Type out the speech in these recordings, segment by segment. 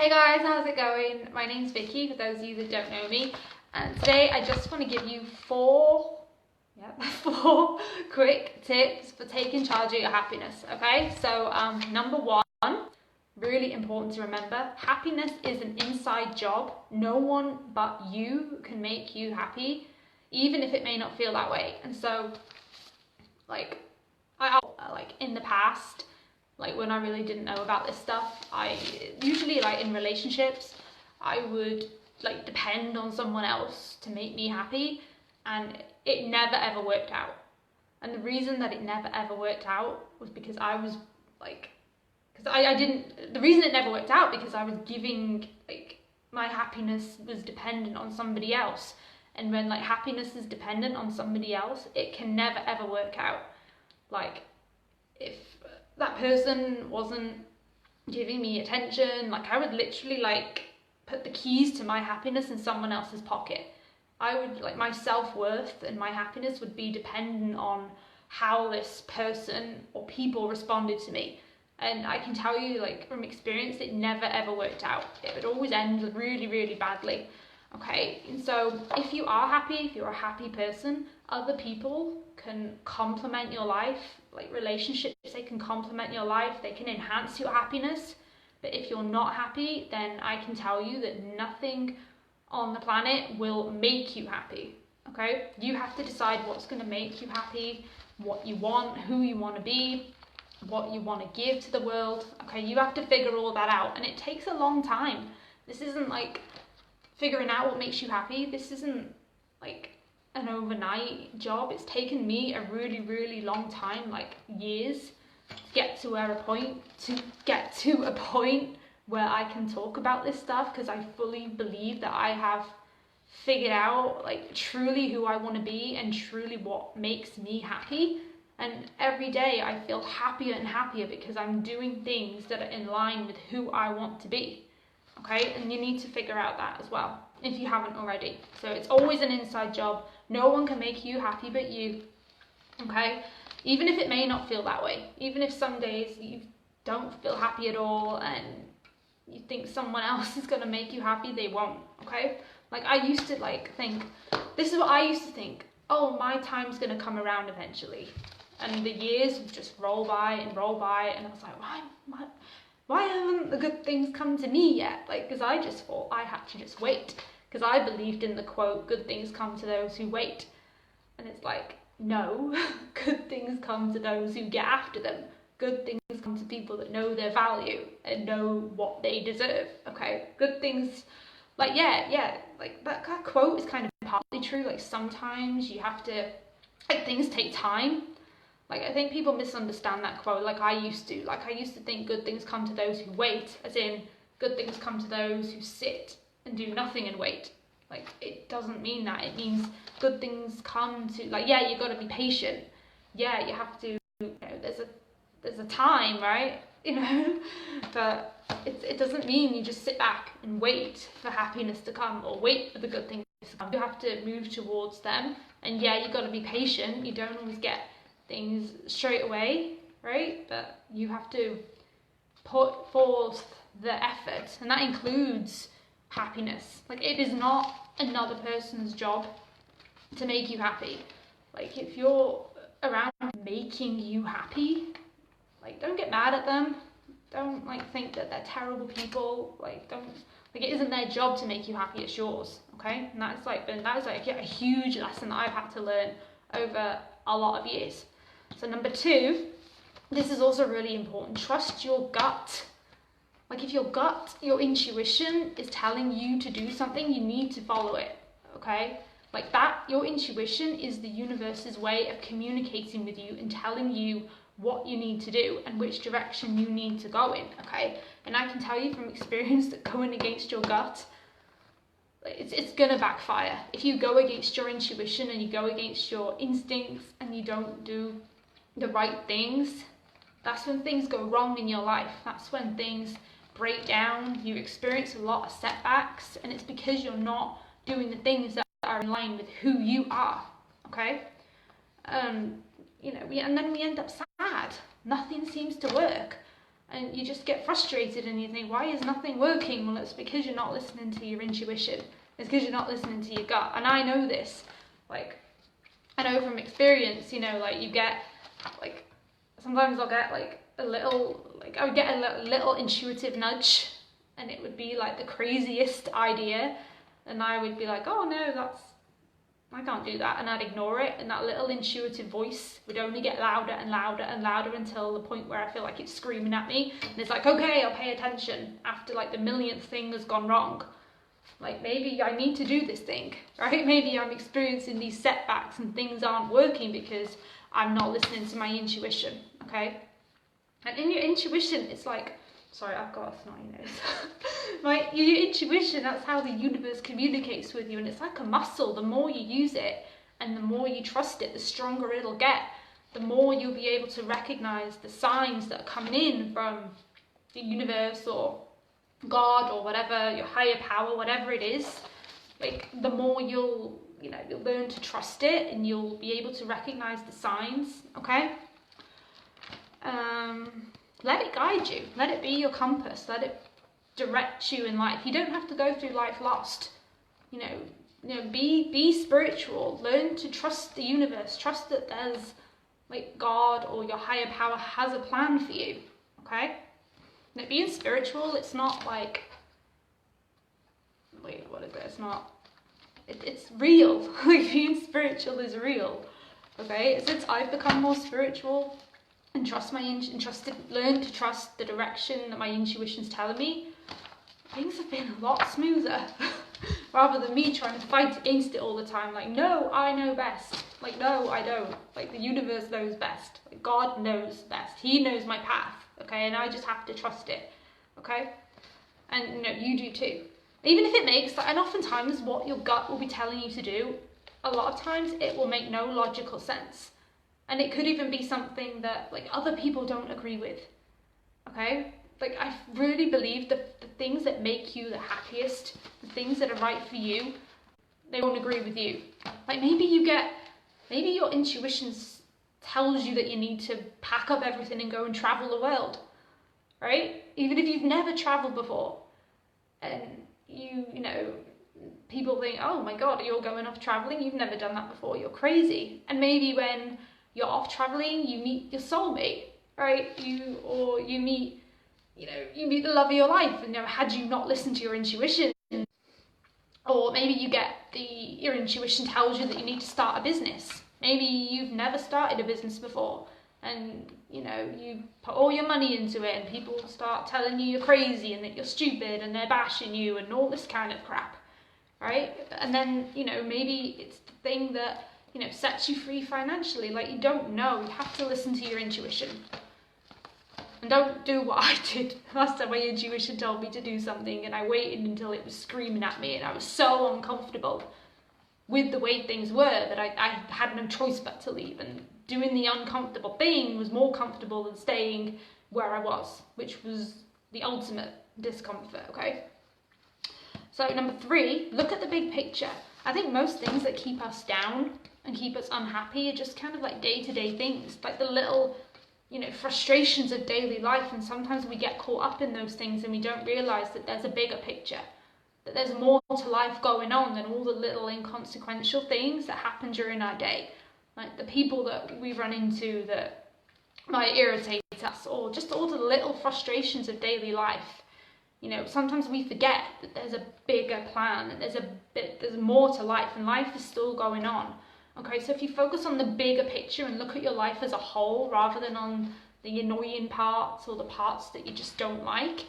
Hey guys, how's it going? My name's Vicky, for those of you that don't know me, and today I just want to give you four quick tips for taking charge of your happiness. Okay, so number one, really important to remember, happiness is an inside job. No one but you can make you happy, even if it may not feel that way. And so like in the past, like when I really didn't know about this stuff, I usually, like in relationships, I would like depend on someone else to make me happy, and it never ever worked out. And the reason that it never ever worked out was because I was like, the reason it never worked out because I was giving, like, my happiness was dependent on somebody else. And when like happiness is dependent on somebody else, it can never ever work out. Like, if that person wasn't giving me attention, like I would literally like put the keys to my happiness in someone else's pocket. I would, like, my self-worth and my happiness would be dependent on how this person or people responded to me. And I can tell you, like, from experience, it never ever worked out. It would always end really, really badly. Okay, and so if you are happy, if you're a happy person, other people can complement your life. Like relationships, they can complement your life, they can enhance your happiness. But if you're not happy, then I can tell you that nothing on the planet will make you happy. Okay, you have to decide what's going to make you happy, what you want, who you want to be, what you want to give to the world. Okay, you have to figure all that out, and it takes a long time. This isn't like figuring out what makes you happy. This isn't like an overnight job. It's taken me a really, really long time, like years, to get to a point where I can talk about this stuff, because I fully believe that I have figured out like truly who I want to be and truly what makes me happy. And every day I feel happier and happier because I'm doing things that are in line with who I want to be. Okay, and you need to figure out that as well if you haven't already. So it's always an inside job. No one can make you happy but you. Okay, even if it may not feel that way, even if some days you don't feel happy at all and you think someone else is going to make you happy, they won't. Okay, like I used to like think, this is what I used to think, oh, my time's going to come around eventually, and the years would just roll by and roll by, and I was like, why haven't the good things come to me yet? Like, because I just thought I had to just wait, because I believed in the quote, good things come to those who wait. And it's like, no, good things come to those who get after them. Good things come to people that know their value and know what they deserve. Okay, good things, like, yeah, like that quote is kind of partly true. Like sometimes you have to, like, things take time. Like, I think people misunderstand that quote, like I used to. Like, I used to think good things come to those who wait, as in good things come to those who sit and do nothing and wait. Like, it doesn't mean that. It means good things come to, like, yeah, you got to be patient. Yeah, you have to, you know, there's a time, right? You know, but it doesn't mean you just sit back and wait for happiness to come or wait for the good things to come. You have to move towards them, and yeah, you got to be patient. You don't always get things straight away, right? But you have to put forth the effort, and that includes happiness. Like, it is not another person's job to make you happy. Like, if you're around making you happy, like, don't get mad at them. Don't like think that they're terrible people. Like, don't, like, it isn't their job to make you happy, it's yours. Okay, and that is like a huge lesson that I've had to learn over a lot of years. So number two, this is also really important. Trust your gut. Like, if your gut, your intuition is telling you to do something, you need to follow it. Okay? Like that, your intuition is the universe's way of communicating with you and telling you what you need to do and which direction you need to go in. Okay? And I can tell you from experience that going against your gut, it's gonna backfire. If you go against your intuition and you go against your instincts and you don't do the right things, that's when things go wrong in your life. That's when things break down. You experience a lot of setbacks, and it's because you're not doing the things that are in line with who you are. Okay, you know, and then we end up sad. Nothing seems to work, and you just get frustrated and you think, why is nothing working? Well, it's because you're not listening to your intuition. It's because you're not listening to your gut. And I know this, like, I know from experience, you know, like you get, like, sometimes I'll get like a little, like I would get a little intuitive nudge, and it would be like the craziest idea, and I would be like, oh no, I can't do that, and I'd ignore it, and that little intuitive voice would only get louder and louder and louder until the point where I feel like it's screaming at me, and it's like, okay, I'll pay attention after like the millionth thing has gone wrong. Like, maybe I need to do this thing, right? Maybe I'm experiencing these setbacks and things aren't working because I'm not listening to my intuition, okay? And in your intuition, it's like, sorry, I've got a snotty nose. Your intuition, that's how the universe communicates with you, and it's like a muscle. The more you use it and the more you trust it, the stronger it'll get. The more you'll be able to recognize the signs that are coming in from the universe or God or whatever, your higher power, whatever it is. Like, the more you'll learn to trust it, and you'll be able to recognize the signs, okay? Let it guide you. Let it be your compass. Let it direct you in life. You don't have to go through life lost. You know, be spiritual. Learn to trust the universe. Trust that there's, like, God or your higher power has a plan for you, okay? Now, being spiritual, it's not like, wait, what is it? It's not, it's real. Like, being spiritual is real, okay? Since I've become more spiritual and learn to trust the direction that my intuition's telling me, things have been a lot smoother. Rather than me trying to fight against it all the time, like, no, I know best. Like, no, I don't. Like, the universe knows best. Like, God knows best. He knows my path, okay? And I just have to trust it, okay? And, you know, you do too. Even if it makes, and oftentimes what your gut will be telling you to do, a lot of times it will make no logical sense. And it could even be something that, like, other people don't agree with, okay? Like, I really believe that the things that make you the happiest, the things that are right for you, they won't agree with you. Like, maybe your intuition tells you that you need to pack up everything and go and travel the world, right? Even if you've never traveled before, and you know, people think, oh my God, you're going off traveling, you've never done that before, you're crazy. And maybe when you're off traveling, you meet your soulmate, right? You meet the love of your life, and, you know, had you not listened to your intuition, or maybe your intuition tells you that you need to start a business. Maybe you've never started a business before, and, you know, you put all your money into it, and people start telling you you're crazy and that you're stupid, and they're bashing you and all this kind of crap, right? And then, you know, maybe it's the thing that, you know, sets you free financially. Like, you don't know. You have to listen to your intuition. And don't do what I did. Last time my intuition told me to do something, and I waited until it was screaming at me, and I was so uncomfortable with the way things were that I had no choice but to leave. And doing the uncomfortable thing was more comfortable than staying where I was, which was the ultimate discomfort, okay? So number 3, look at the big picture. I think most things that keep us down and keep us unhappy are just kind of like day-to-day things, like the little, you know, frustrations of daily life. And sometimes we get caught up in those things and we don't realize that there's a bigger picture, that there's more to life going on than all the little inconsequential things that happen during our day. Like the people that we run into that might irritate us, or just all the little frustrations of daily life. You know, sometimes we forget that there's a bigger plan, and there's more to life, and life is still going on. Okay, so if you focus on the bigger picture and look at your life as a whole, rather than on the annoying parts or the parts that you just don't like,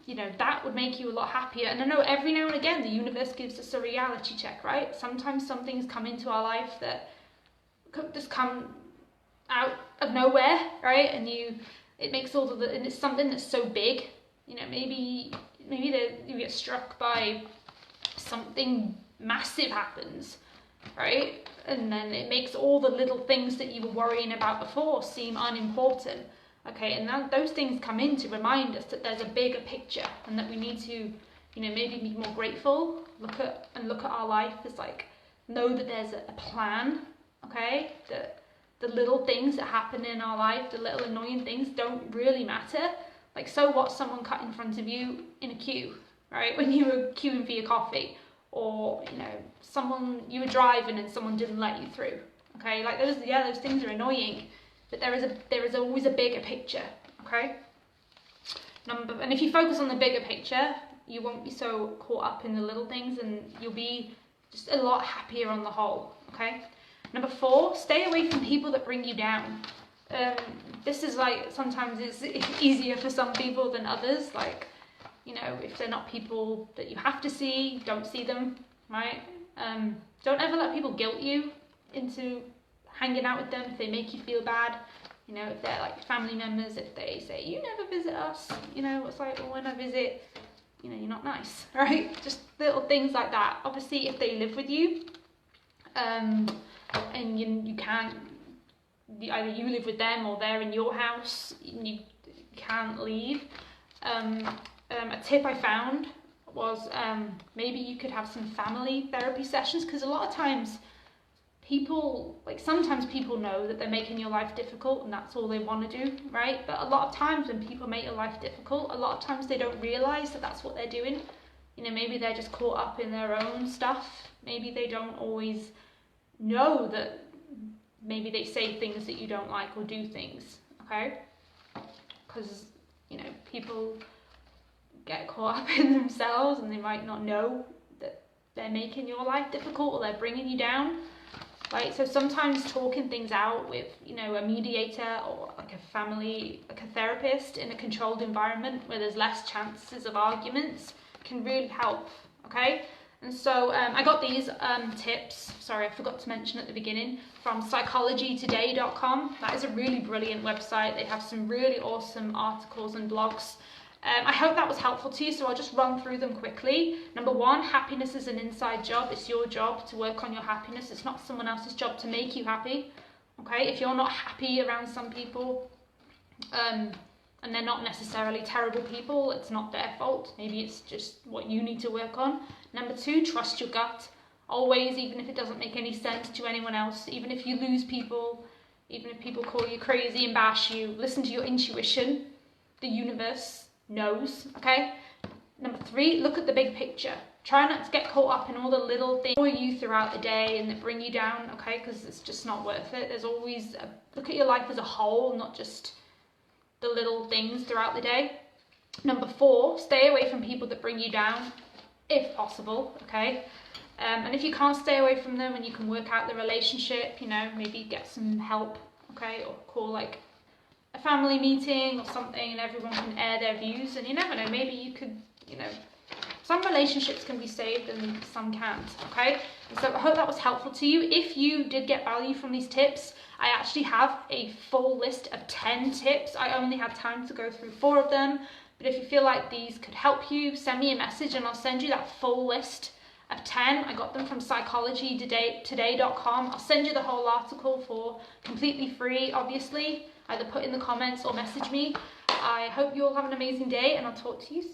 you know, that would make you a lot happier. And I know every now and again the universe gives us a reality check, right? Sometimes some things come into our life that just come out of nowhere, right? And it makes and it's something that's so big. You know, maybe you get struck by something massive happens, right? And then it makes all the little things that you were worrying about before seem unimportant. Okay, and those things come in to remind us that there's a bigger picture, and that we need to, you know, maybe be more grateful, look at our life as like, know that there's a plan, okay? That the little things that happen in our life, the little annoying things don't really matter. Like, so what, someone cut in front of you in a queue, right? When you were queuing for your coffee, or, you know, you were driving and someone didn't let you through, okay? Like, those things are annoying, but there is always a bigger picture, okay? And if you focus on the bigger picture, you won't be so caught up in the little things, and you'll be just a lot happier on the whole, okay? Number 4, stay away from people that bring you down. This is like, sometimes it's easier for some people than others. Like, you know, if they're not people that you have to see, don't see them, right? Don't ever let people guilt you into hanging out with them if they make you feel bad. You know, if they're like family members, if they say, you never visit us, you know, it's like, well, when I visit, you know, you're not nice, right? Just little things like that. Obviously, if they live with you, and you can't, either you live with them or they're in your house, you can't leave. A tip I found was maybe you could have some family therapy sessions, because a lot of times sometimes people know that they're making your life difficult and that's all they want to do, right? But a lot of times when people make your life difficult, a lot of times they don't realise that that's what they're doing. You know, maybe they're just caught up in their own stuff. Maybe they don't always know that maybe they say things that you don't like or do things, okay? Because, you know, people get caught up in themselves and they might not know that they're making your life difficult or they're bringing you down. Right, so sometimes talking things out with, you know, a mediator or like a therapist in a controlled environment where there's less chances of arguments can really help, okay? And so I got these tips, sorry, I forgot to mention at the beginning, from psychologytoday.com. That is a really brilliant website. They have some really awesome articles and blogs. I hope that was helpful to you, so I'll just run through them quickly. Number 1, happiness is an inside job. It's your job to work on your happiness. It's not someone else's job to make you happy, okay? If you're not happy around some people, and they're not necessarily terrible people, it's not their fault. Maybe it's just what you need to work on. Number 2, trust your gut. Always, even if it doesn't make any sense to anyone else, even if you lose people, even if people call you crazy and bash you, listen to your intuition. The universe knows, okay? Number 3, look at the big picture. Try not to get caught up in all the little things for you throughout the day and that bring you down, okay? Because it's just not worth it. There's always look at your life as a whole, not just the little things throughout the day. Number 4, stay away from people that bring you down, if possible, okay? And if you can't stay away from them and you can work out the relationship, you know, maybe get some help, okay? Or call like a family meeting or something and everyone can air their views, and you never know, maybe you could, you know, some relationships can be saved and some can't, okay? And so I hope that was helpful to you. If you did get value from these tips, I actually have a full list of 10 tips. I only had time to go through 4 of them, but if you feel like these could help you, send me a message and I'll send you that full list of 10. I got them from psychologytoday.com. I'll send you the whole article for completely free, obviously. Either put in the comments or message me. I hope you all have an amazing day and I'll talk to you soon.